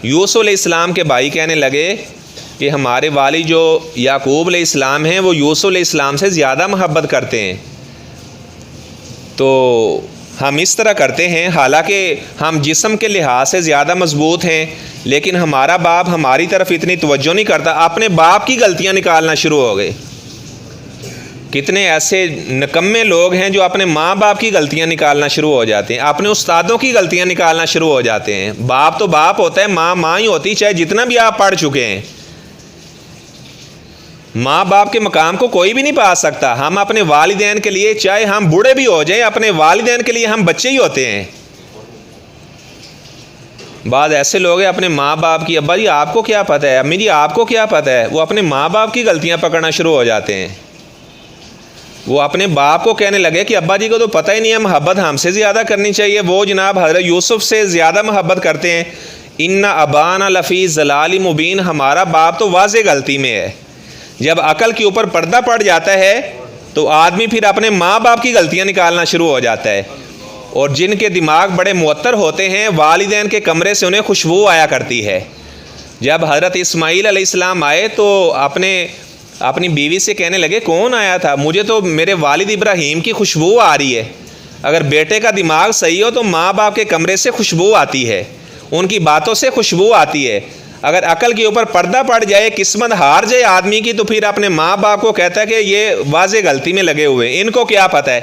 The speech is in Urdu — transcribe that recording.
یوسف علیہ السلام کے بھائی کہنے لگے کہ ہمارے والد جو یعقوب علیہ السلام ہیں وہ یوسف علیہ السلام سے زیادہ محبت کرتے ہیں، تو ہم اس طرح کرتے ہیں، حالانکہ ہم جسم کے لحاظ سے زیادہ مضبوط ہیں لیکن ہمارا باپ ہماری طرف اتنی توجہ نہیں کرتا۔ اپنے باپ کی غلطیاں نکالنا شروع ہو گئے۔ کتنے ایسے نکمے لوگ ہیں جو اپنے ماں باپ کی غلطیاں نکالنا شروع ہو جاتے ہیں، اپنے استادوں کی غلطیاں نکالنا شروع ہو جاتے ہیں۔ باپ تو باپ ہوتا ہے، ماں ماں ہی ہوتی، چاہے جتنا بھی آپ پڑھ چکے ہیں۔ ماں باپ کے مقام کو کوئی بھی نہیں پا سکتا۔ ہم اپنے والدین کے لیے، چاہے ہم بوڑھے بھی ہو جائیں، اپنے والدین کے لیے ہم بچے ہی ہوتے ہیں۔ بعض ایسے لوگ ہیں اپنے ماں باپ کی، ابا جی آپ کو کیا پتہ ہے، امی جی آپ کو کیا پتہ ہے، وہ اپنے ماں باپ کی غلطیاں پکڑنا شروع ہو جاتے ہیں۔ وہ اپنے باپ کو کہنے لگے کہ ابا جی کو تو پتہ ہی نہیں ہے، محبت ہم سے زیادہ کرنی چاہیے۔ وہ جناب حضرت یوسف سے زیادہ محبت کرتے ہیں۔ ان ابانا لفی ضلال مبین، ہمارا باپ تو واضح غلطی میں ہے۔ جب عقل کے اوپر پردہ پڑ جاتا ہے تو آدمی پھر اپنے ماں باپ کی غلطیاں نکالنا شروع ہو جاتا ہے۔ اور جن کے دماغ بڑے معطر ہوتے ہیں، والدین کے کمرے سے انہیں خوشبو آیا کرتی ہے۔ جب حضرت اسماعیل علیہ السلام آئے تو اپنی بیوی سے کہنے لگے کون آیا تھا، مجھے تو میرے والد ابراہیم کی خوشبو آ رہی ہے۔ اگر بیٹے کا دماغ صحیح ہو تو ماں باپ کے کمرے سے خوشبو آتی ہے، ان کی باتوں سے خوشبو آتی ہے۔ اگر عقل کے اوپر پردہ پڑ جائے، قسمت ہار جائے آدمی کی، تو پھر اپنے ماں باپ کو کہتا ہے کہ یہ واضح غلطی میں لگے ہوئے، ان کو کیا پتہ ہے۔